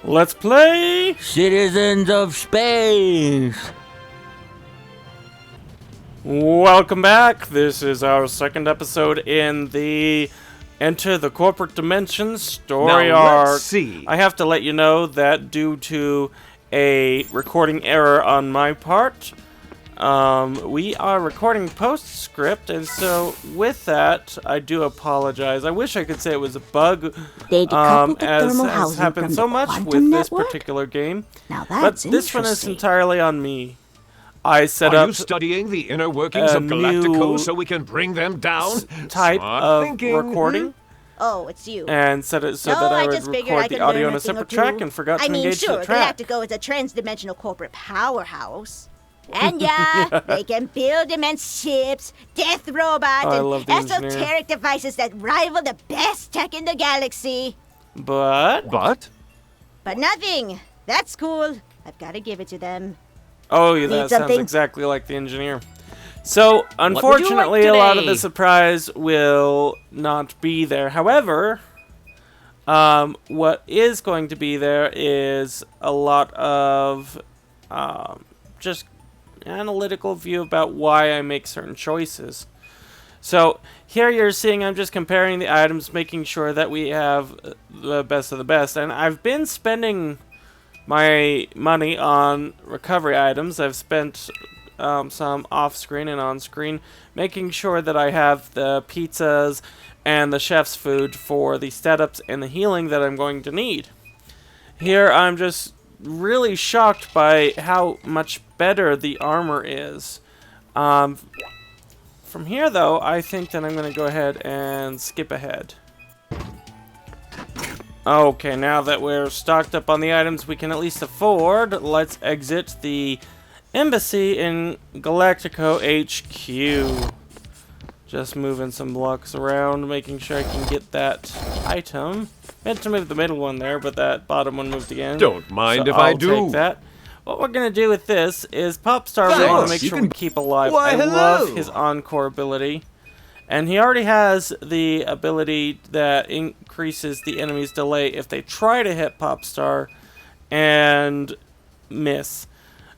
Let's play Citizens of Space! Welcome back. This is our second episode in the Enter the Corporate Dimension story arc. Let's see. I have to let you know that due to a recording error on my part, we are recording postscript, and so with that, I do apologize. I wish I could say it was a bug, They decoupled the as thermal has housing happened from so the much quantum with this network? particular game. Now But that's this one is interesting. entirely on me. I set Are up you studying the inner workings a of Galactico new so we can bring them down? type Smart of thinking. recording. Oh, it's you. And set it so No, that I I would just figured I record could the audio learn on a a thing or separate two. track and forgot to engage sure, the track. Galactico is a trans-dimensional corporate powerhouse. And yeah, they can build immense ships, death robots, I love the and engineer. esoteric devices that rival the best tech in the galaxy. But But? But nothing. That's cool. I've got to give it to them. oh, yeah, that Need sounds something? exactly like the engineer. So, would you like unfortunately, a lot of today? the surprise will not be there. However, what is going to be there is a lot of just analytical view about why I make certain choices. So here you're seeing I'm just comparing the items, making sure that we have the best of the best. And I've been spending my money on recovery items. I've spent some off-screen and on-screen, making sure that I have the pizzas and the chef's food for the setups and the healing that I'm going to need. Here I'm just really shocked by how much better the armor is. From here, though, I think that I'm going to go ahead and skip ahead. Okay, now that we're stocked up on the items we can at least afford, let's exit the embassy in Galactico HQ. Just moving some blocks around, making sure I can get that item. Meant to move the middle one there, but that bottom one moved again. Don't mind So if I I'll do. take that. What we're gonna do with this is Popstar. We want Thanks. to make You sure can- we keep alive. Why, I hello. love his encore ability, and he already has the ability that increases the enemy's delay if they try to hit Popstar and miss.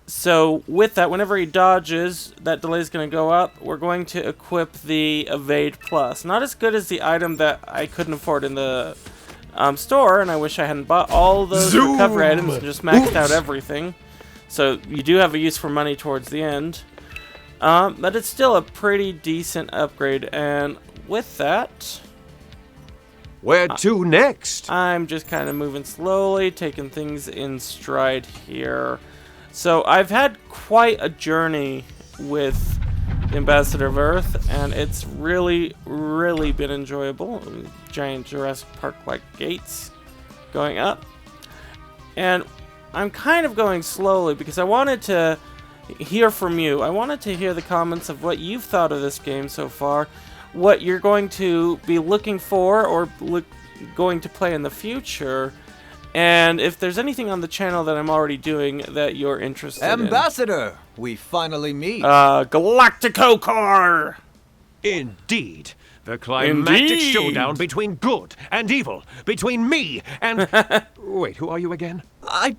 So with that, whenever he dodges, that delay is going to go up. We're going to equip the Evade Plus. Not as good as the item that I couldn't afford in the store, and I wish I hadn't bought all those Zoom. recovery items and just maxed out Oops. everything. So you do have a use for money towards the end. But it's still a pretty decent upgrade, and with that, Where to next? I'm just kind of moving slowly, taking things in stride here. So I've had quite a journey with Ambassador of Earth, and it's really, really been enjoyable. Giant Jurassic Park-like gates going up. And I'm kind of going slowly because I wanted to hear from you. I wanted to hear the comments of what you've thought of this game so far, what you're going to be looking for or going to play in the future, and if there's anything on the channel that I'm already doing that you're interested Ambassador, we finally meet. in. Galactico Core! Indeed. The climactic Indeed. showdown between good and evil. Between me and... Wait, who are you again? I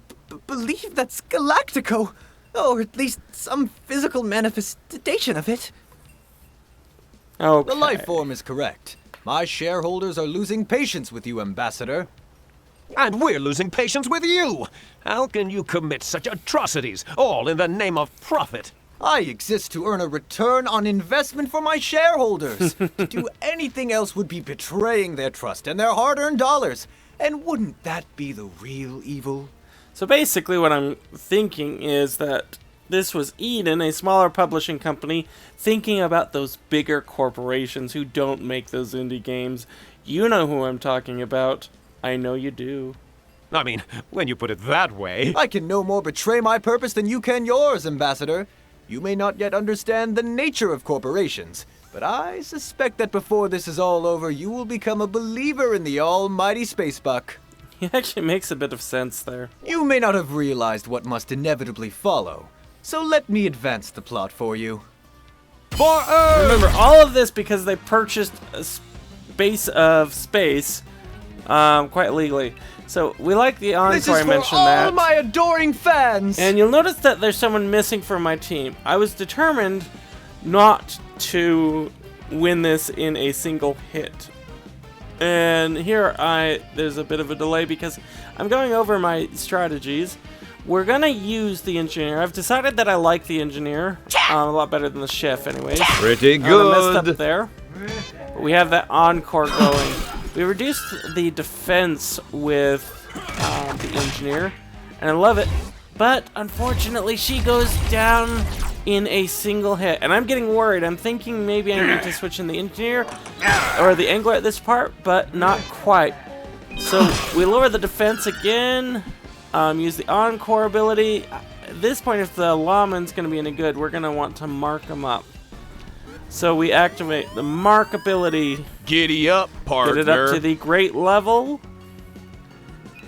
believe that's Galactico, or at least some physical manifestation of it. Okay. The life form is correct. My shareholders are losing patience with you, Ambassador. And we're losing patience with you. How can you commit such atrocities, all in the name of profit? I exist to earn a return on investment for my shareholders. To do anything else would be betraying their trust and their hard-earned dollars. And wouldn't that be the real evil? So basically what I'm thinking is that this was Eden, a smaller publishing company, thinking about those bigger corporations who don't make those indie games. You know who I'm talking about. I know you do. I mean, when you put it that way... I can no more betray my purpose than you can yours, Ambassador. You may not yet understand the nature of corporations, but I suspect that before this is all over, you will become a believer in the almighty Spacebuck. It actually makes a bit of sense there. You may not have realized what must inevitably follow, so let me advance the plot for you. For Earth! Remember, all of this because they purchased a base of space quite legally. So we like the encore. This is I for mentioned all that. my adoring fans. And you'll notice that there's someone missing from my team. I was determined not to win this in a single hit. And here there's a bit of a delay because I'm going over my strategies. We're gonna use the engineer. I've decided that I like the engineer a lot better than the chef anyways. Pretty I messed good. up there. But we have that encore going. We reduced the defense with the engineer, and I love it. But unfortunately, she goes down in a single hit, and I'm getting worried. I'm thinking maybe I need to switch in the engineer or the angler at this part, but not quite. So we lower the defense again. Use the encore ability. At this point, if the lawman's going to be any good, we're going to want to mark him up. So we activate the mark ability. Giddy up, partner. Get it up to the great level.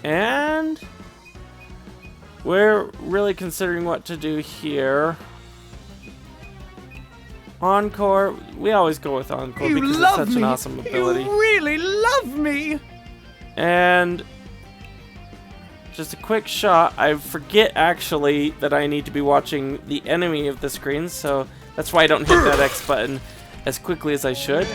And we're really considering what to do here. Encore. We always go with Encore You because it's love such me. an awesome ability. You really love me. And just a quick shot. I forget actually that I need to be watching the enemy of the screen, so that's why I don't hit that X button as quickly as I should.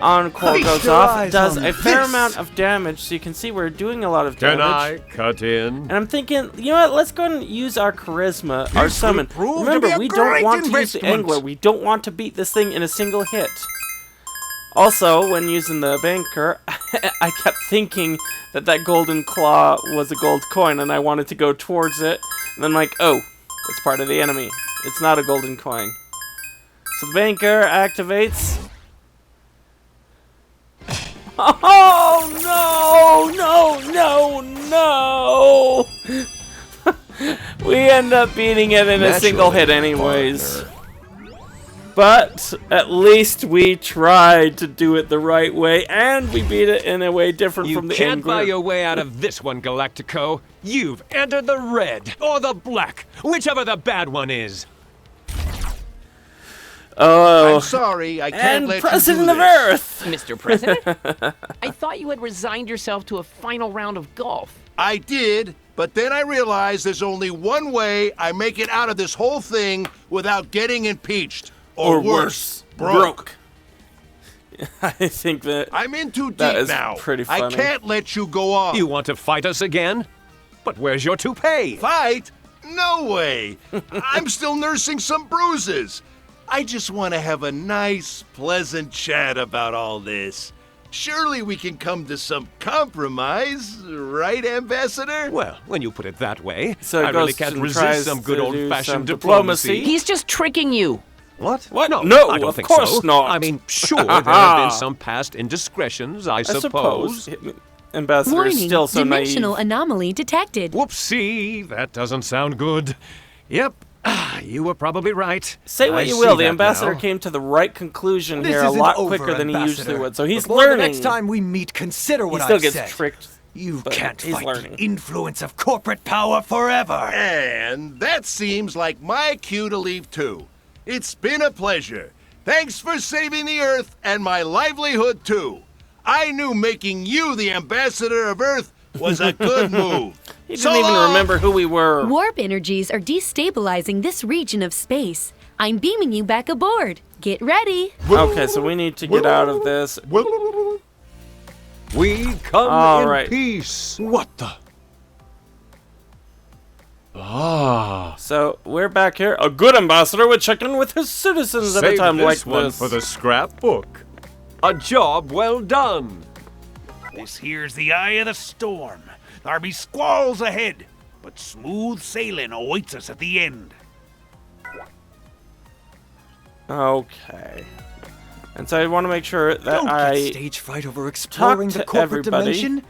Encore Feast goes your off. It eyes does on a fair this. amount of damage, so you can see we're doing a lot of Can damage. I cut in? And I'm thinking, you know what, let's go and use our charisma, our summon. prove to Remember, be a we don't great want to use the investment. angler. We don't want to beat this thing in a single hit. Also, when using the banker, I kept thinking that that golden claw was a gold coin, and I wanted to go towards it. And then I'm like, oh, it's part of the enemy. It's not a golden coin. So the banker activates. Oh, no, no, no! We end up beating it in a single hit anyways. But at least we tried to do it the right way, and we beat it in a way different You from the can't buy angler. your way out of this one, Galactico. You've entered the red or the black, whichever the bad one is. Oh, I'm sorry, I can't and let President you of do this. Earth! Mr. President, I thought you had resigned yourself to a final round of golf. I did, but then I realized there's only one way I make it out of this whole thing without getting impeached. Or worse, broke. I think that I'm in too That deep is now. pretty I funny. can't let you go on. You want to fight us again? But where's your toupee? Fight? No way. I'm still nursing some bruises. I just want to have a nice, pleasant chat about all this. Surely we can come to some compromise, right, Ambassador? Well, when you put it that way, So I it really goes can't and resist tries some to good do old-fashioned some diplomacy. diplomacy. He's just tricking you. What? What? No, No, I don't of think course so. not. I mean, sure, there have been some past indiscretions, I I suppose. suppose. Ambassador is Warning, still so dimensional naive. anomaly detected. Whoopsie, that doesn't sound good. Yep, you were probably right. Say what I you see will, the that ambassador now. came to the right conclusion This here a isn't lot over, quicker than he Ambassador. usually would. So he's Before learning. The next time we meet, consider he what still I've gets said. tricked. You but can't he's fight learning. the influence of corporate power forever. And that seems like my cue to leave too. It's been a pleasure. Thanks for saving the Earth and my livelihood too. I knew making you the ambassador of Earth was a good move. He didn't So even long. remember who we were. Warp energies are destabilizing this region of space. I'm beaming you back aboard. Get ready. Okay, so we need to get out of this. We come All in right. peace. What the? So we're back here. A good ambassador would check in with his citizens at a Save time like this one this. for the scrapbook. A job well done. This here's the eye of the storm. There be squalls ahead, but smooth sailing awaits us at the end. Okay. And so I want to make sure that Don't I get stage fright over exploring to the corporate everybody. dimension.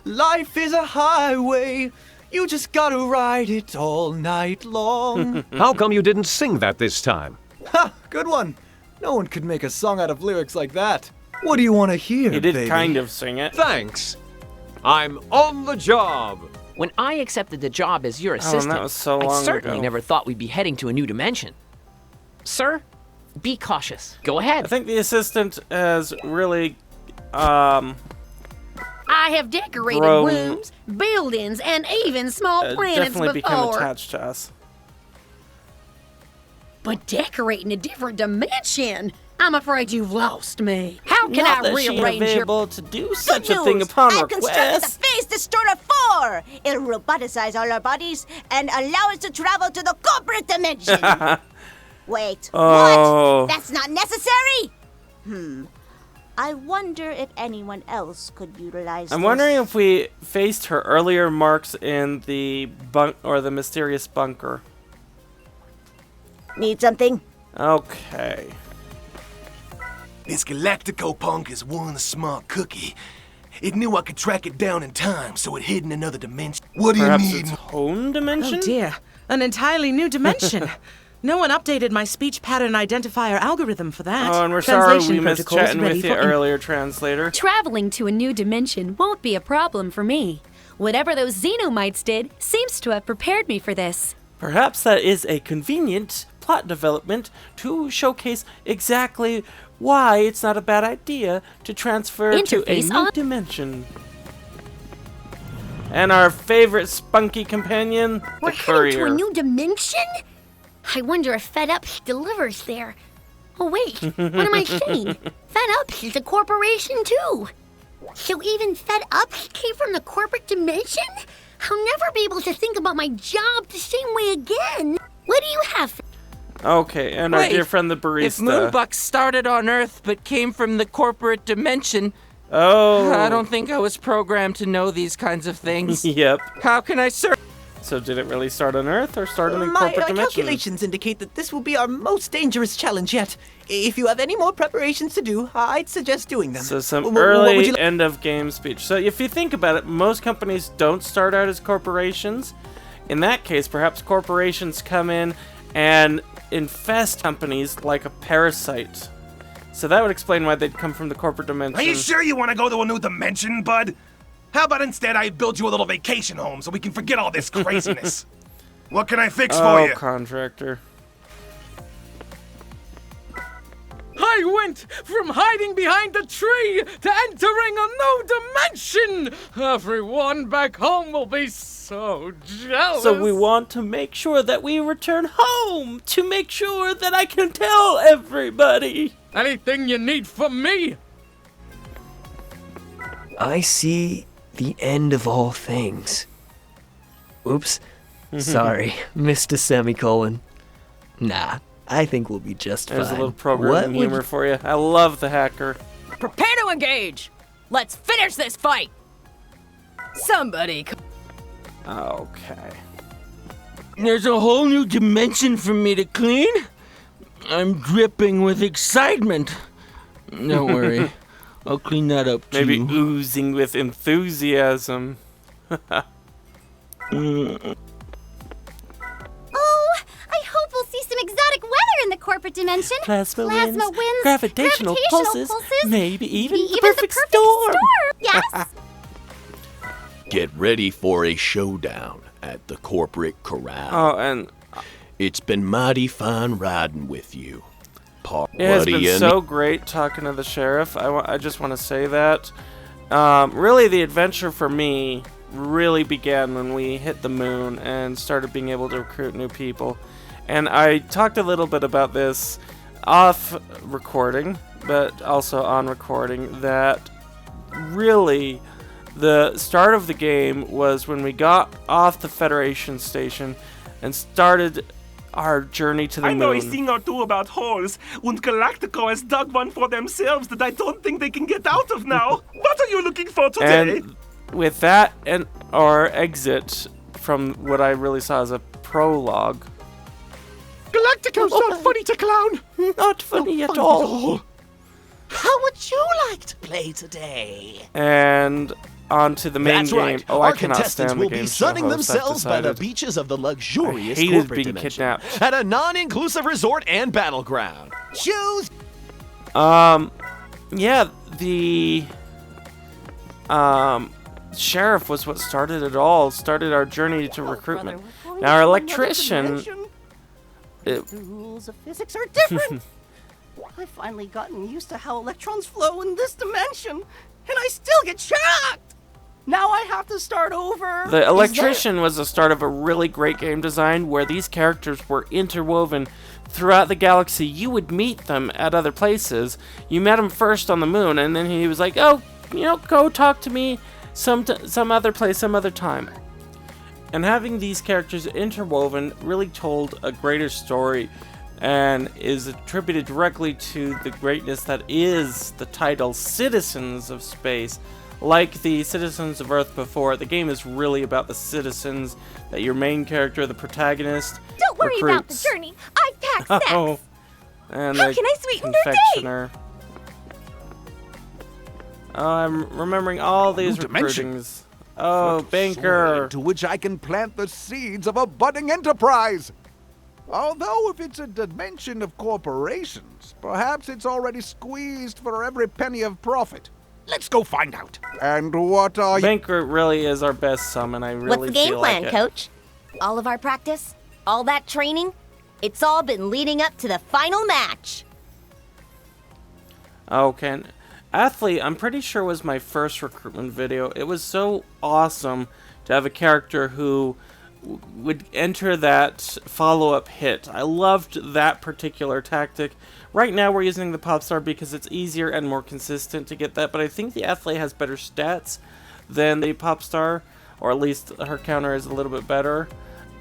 Life is a highway. You just gotta ride it all night long. How come you didn't sing that this time? Ha! Good one. No one could make a song out of lyrics like that. What do you want to hear, he did baby? kind of sing it. Thanks. I'm on the job. When I accepted the job as your and assistant, that was so I long certainly ago. never thought we'd be heading to a new dimension. Sir, be cautious. Go I ahead. think the assistant has really I have decorated Grown. rooms, buildings, and even small planets Definitely become before. attached to us. But decorating a different dimension? I'm afraid you've lost me. How can Not I that she rearrange your... able to do Good such a thing news! upon I've constructed the request. Phase Destroyer 4! It'll roboticize all our bodies and allow us to travel to the corporate dimension! Wait, Oh. what? That's not necessary? I wonder if anyone else could utilize I'm this. wondering if we faced her earlier marks in the bunk or the mysterious bunker. Need something? Okay. This Galactico punk is one smart cookie. It knew I could track it down in time, so it hid in another dimension. What do Perhaps you need? its home dimension? Oh dear, an entirely new dimension. No one updated my speech pattern identifier algorithm for that. Oh, and we're sorry Translation we missed protocols chatting ready with you for earlier, translator. Traveling to a new dimension won't be a problem for me. Whatever those xenomites did seems to have prepared me for this. Perhaps that is a convenient plot development to showcase exactly why it's not a bad idea to transfer to a Interface new on- dimension. And our favorite spunky companion, We're the heading to courier. a new dimension? I wonder if FedUp delivers there. Oh wait, what am I saying? FedUp is a corporation too. So even FedUp came from the corporate dimension? I'll never be able to think about my job the same way again. What do you have? Okay, and our Wait, dear friend the If barista. Moonbuck started on Earth but came from the corporate dimension, Oh. I don't think I was programmed to know these kinds of things. Yep. How can I serve? So did it really start on Earth or start in the My corporate dimension? calculations indicate that this will be our most dangerous challenge yet. If you have any more preparations to do, I'd suggest doing them. So some What would early you end of game speech. So if you think about it, most companies don't start out as corporations. In that case, perhaps corporations come in and infest companies like a parasite. So that would explain why they'd come from the corporate dimension. Are you sure you want to go to a new dimension, bud? How about instead I build you a little vacation home so we can forget all this craziness? What can I fix for Oh, you? contractor. I went from hiding behind a tree to entering a new dimension! Everyone back home will be so jealous. So we want to make sure that we return home to make sure that I can tell everybody. Anything you need from me? I see the end of all things. Oops. Sorry, missed a semicolon. Nah, I think we'll be just There's fine. a little programming would humor for you. I love the hacker. Prepare to engage! Let's finish this fight! Somebody. Okay. There's a whole new dimension for me to clean? I'm dripping with excitement. Don't worry. I'll clean that up too. Maybe oozing with enthusiasm. Oh, I hope we'll see some exotic weather in the corporate dimension. Plasma winds, winds, gravitational pulses, maybe even the even perfect storm. Yes. Get ready for a showdown at the corporate corral. Oh, and It's been mighty fun riding with you. it has been so great talking to the sheriff. I just want to say that. Really, the adventure for me really began when we hit the moon and started being able to recruit new people. And I talked a little bit about this off recording, but also on recording, that really the start of the game was when we got off the Federation station and started our journey to the I know a moon. thing or two about holes, and Galactico has dug one for themselves that I don't think they can get out of now. What are you looking for today? And with that and our exit from what I really saw as a prologue. Galactico's not funny to clown! Not funny at all. How would you like to play today? And on to the main That's game. right. Oh, Our I cannot contestants stand the will game be show sunning host, I've themselves by the decided. beaches of the luxurious I hated corporate being dimension kidnapped. at a non-inclusive resort and battleground. Choose. Yeah, the sheriff was what started it all. Started our journey to recruitment. Now our electrician. The rules of physics are different. I've finally gotten used to how electrons flow in this dimension, and I still get shocked. Now I have to start over. The Electrician was the start of a really great game design where these characters were interwoven throughout the galaxy. You would meet them at other places. You met him first on the moon, and then he was like, oh, go talk to me some other place, some other time. And having these characters interwoven really told a greater story and is attributed directly to the greatness that is the title Citizens of Space. Like the Citizens of Earth before, the game is really about the citizens that your main character, the protagonist, Don't worry about the recruits. journey. I've packed snacks. Oh, and How the can I sweeten their day? confectioner. Oh, I'm remembering all these New dimension. recruitings. Oh, banker. To which I can plant the seeds of a budding enterprise. Although if it's a dimension of corporations, perhaps it's already squeezed for every penny of profit. Let's go find out. And what are you... Banker really is our best summon. I really What's the game feel plan, like it. Coach? All of our practice? All that training? It's all been leading up to the final match. Okay. Athlete, I'm pretty sure was my first recruitment video. It was so awesome to have a character who would enter that follow-up hit. I loved that particular tactic. Right now we're using the Popstar because it's easier and more consistent to get that, but I think the Athlete has better stats than the Popstar, or at least her counter is a little bit better.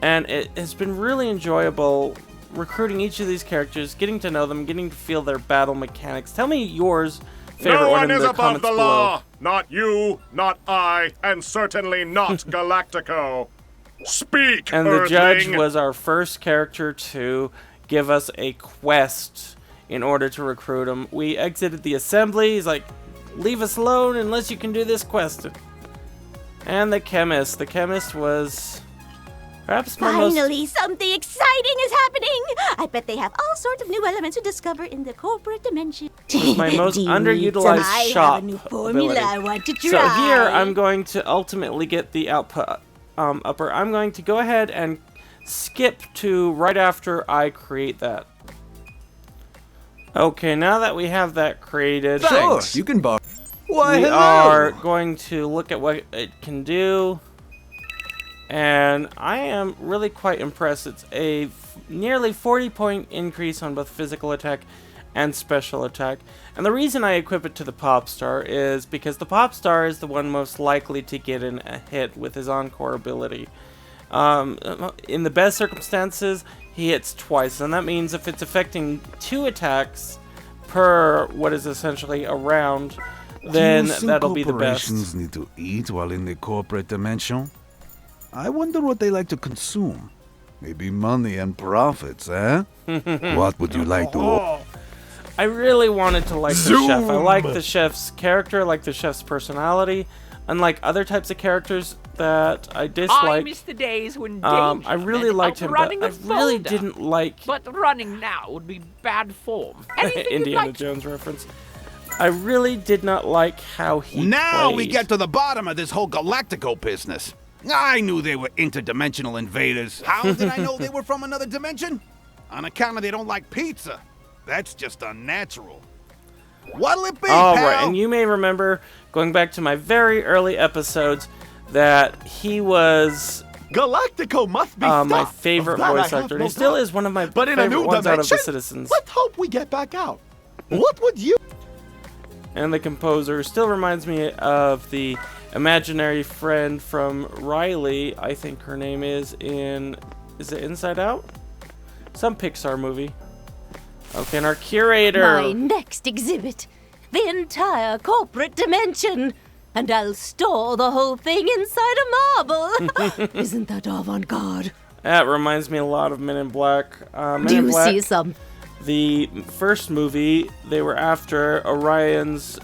And it has been really enjoyable recruiting each of these characters, getting to know them, getting to feel their battle mechanics. Tell me yours. Favorite No one one in is the above comments the below. law. Not you, not I, and certainly not Galactico. Speak, And the judge Earthling. was our first character to give us a quest in order to recruit him. We exited the assembly. He's like, leave us alone unless you can do this quest. And the chemist. The chemist was perhaps my most... Finally, something exciting is happening! I bet they have all sorts of new elements to discover in the corporate dimension. my most Do you need underutilized some? I shop have a new formula ability. I want to So try. here I'm going to ultimately get the output upper. I'm going to go ahead and skip to right after I create that. Okay, now that we have that created, Sure, you can borrow. Why, we hello. are going to look at what it can do. And I am really quite impressed. It's a nearly 40-point increase on both physical attack and special attack. And the reason I equip it to the Popstar is because the Popstar is the one most likely to get in a hit with his Encore ability. In the best circumstances, he hits twice, and that means if it's affecting 2 attacks per what is essentially a round, then Do you think that'll be the best. corporations need to eat while in the corporate dimension? I wonder what they like to consume. Maybe money and profits, eh? What would you like to... I really wanted to like the chef. I like Zoom. the chef's character, I like the chef's personality. Unlike other types of characters that I I dislike, miss the days when I really liked him, but outrunning I a really folder. didn't like But running now would be bad form. Anything you'd Indiana like Jones reference. I really did not like how he Now we played. get to the bottom of this whole Galactico business. I knew they were interdimensional invaders. How did I know they were from another dimension? On account of they don't like pizza. That's just unnatural. What'll it be, All pal? right, and you may remember, going back to my very early episodes, that he was Galactico must be my stopped. favorite Of that I voice have actor. no He still doubt. is one of my But in a favorite new ones out of the dimension, Citizens. let's hope we get back out. What would you... And the composer still reminds me of the imaginary friend from Riley, I think her name is it Inside Out? Some Pixar movie. Okay, and our curator. My next exhibit. The entire corporate dimension. And I'll store the whole thing inside a marble. Isn't that avant-garde? That reminds me a lot of Men in Black. Men Do in you Black, see some? The first movie, they were after Orion's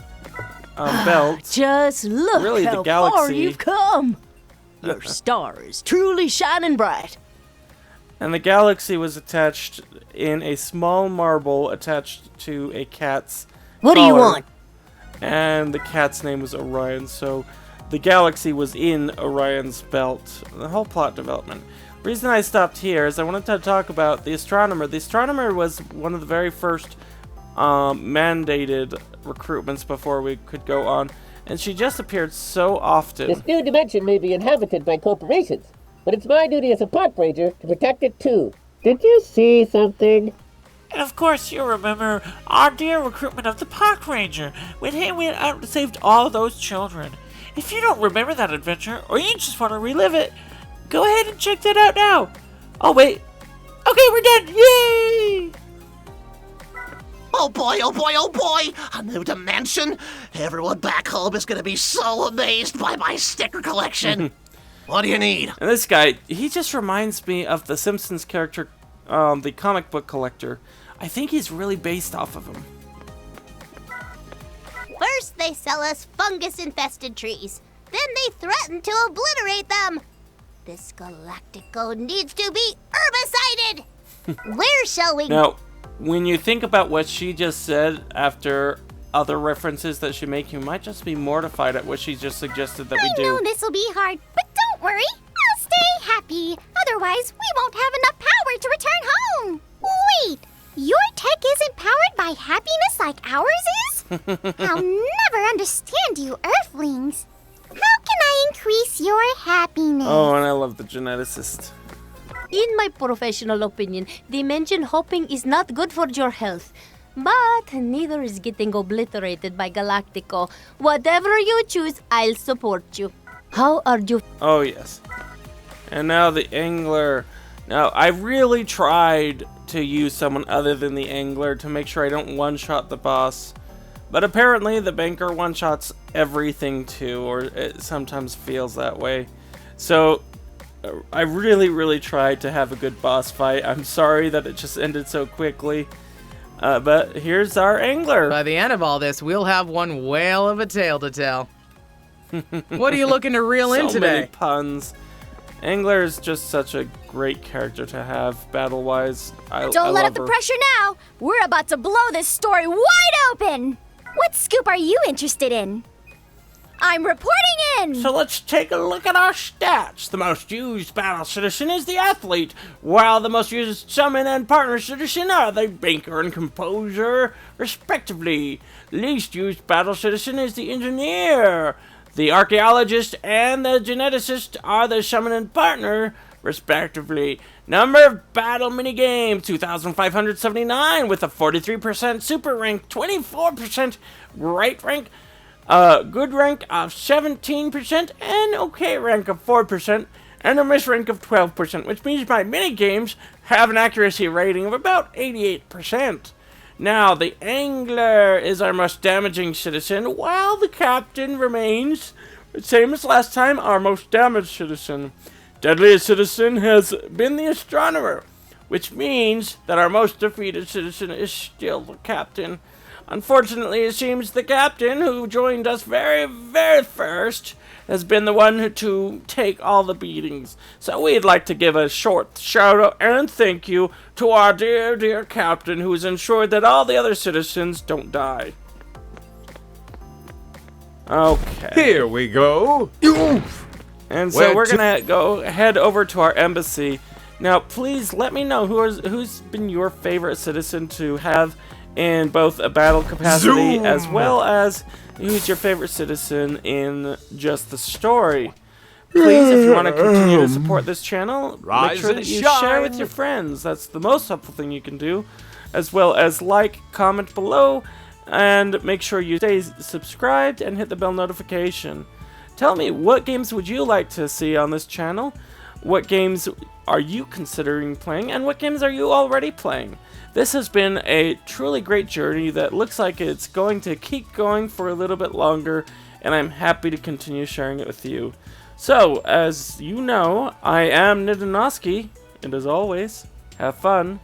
belt. Just look Really, the how far galaxy. you've come. Your star is truly shining bright. And the galaxy was attached in a small marble attached to a cat's What do you collar. want? And the cat's name was Orion, so the galaxy was in Orion's belt. The whole plot development. The reason I stopped here is I wanted to talk about the astronomer. The astronomer was one of the very first mandated recruitments before we could go on. and she just appeared so often. This new dimension may be inhabited by corporations, but it's my duty as a park ranger to protect it too. Did you see something? And of course you remember our dear recruitment of the park ranger when he went out and saved all those children. If you don't remember that adventure, or you just want to relive it, go ahead and check that out now. Oh wait. Okay, we're done. Yay! Oh boy, oh boy, oh boy! A new dimension? Everyone back home is gonna be so amazed by my sticker collection. What do you need? And this guy, he just reminds me of the Simpsons character, the comic book collector. I think he's really based off of him. First, they sell us fungus-infested trees. Then they threaten to obliterate them. This Galactico needs to be herbicided. Where shall we... Now, when you think about what she just said after other references that she make, you might just be mortified at what she just suggested that we do. I know this'll be hard, but don't worry. I'll stay happy. Otherwise, we won't have enough power to return home. Wait, your tech isn't powered by happiness like ours is? I'll never understand you Earthlings. How can I increase your happiness? Oh, and I love the geneticist. In my professional opinion, dimension hopping is not good for your health. But neither is getting obliterated by Galactico. Whatever you choose, I'll support you. How are you? Oh, yes. And now the Angler. Now, I really tried to use someone other than the Angler to make sure I don't one-shot the boss. But apparently the Banker one-shots everything too, or it sometimes feels that way. So, I really tried to have a good boss fight. I'm sorry that it just ended so quickly. But here's our Angler. By the end of all this, we'll have one whale of a tale to tell. What are you looking to reel in So today? many puns. Angler is just such a great character to have, battle-wise. I Don't let love up the her. pressure now. We're about to blow this story wide open. What scoop are you interested in? I'm reporting in! So let's take a look at our stats. The most used battle citizen is the athlete, while the most used summon and partner citizen are the banker and composer, respectively. The least used battle citizen is the engineer. The archaeologist and the geneticist are the summon and partner, respectively. Number of battle minigame, 2,579, with a 43% super rank, 24% great rank, good rank of 17%, and okay rank of 4%, and a miss rank of 12%, which means my minigames have an accuracy rating of about 88%. Now, the Angler is our most damaging citizen, while the Captain remains, same as last time, our most damaged citizen. Deadliest citizen has been the Astronomer, which means that our most defeated citizen is still the Captain. Unfortunately, it seems the Captain, who joined us very first, has been the one to take all the beatings. So we'd like to give a short shout out and thank you to our dear Captain, who has ensured that all the other citizens don't die. Okay. Here we go. And so we're gonna head over to our embassy. Now, please let me know who's been your favorite citizen to have in both a battle capacity as well as who's your favorite citizen in just the story. Please, if you want to continue to support this channel, make sure that you share with your friends. That's the most helpful thing you can do. As well as like, comment below, and make sure you stay subscribed and hit the bell notification. Tell me, what games would you like to see on this channel? What games are you considering playing, and what games are you already playing? This has been a truly great journey that looks like it's going to keep going for a little bit longer, and I'm happy to continue sharing it with you. So, as you know, I am Ndonosci, and as always, have fun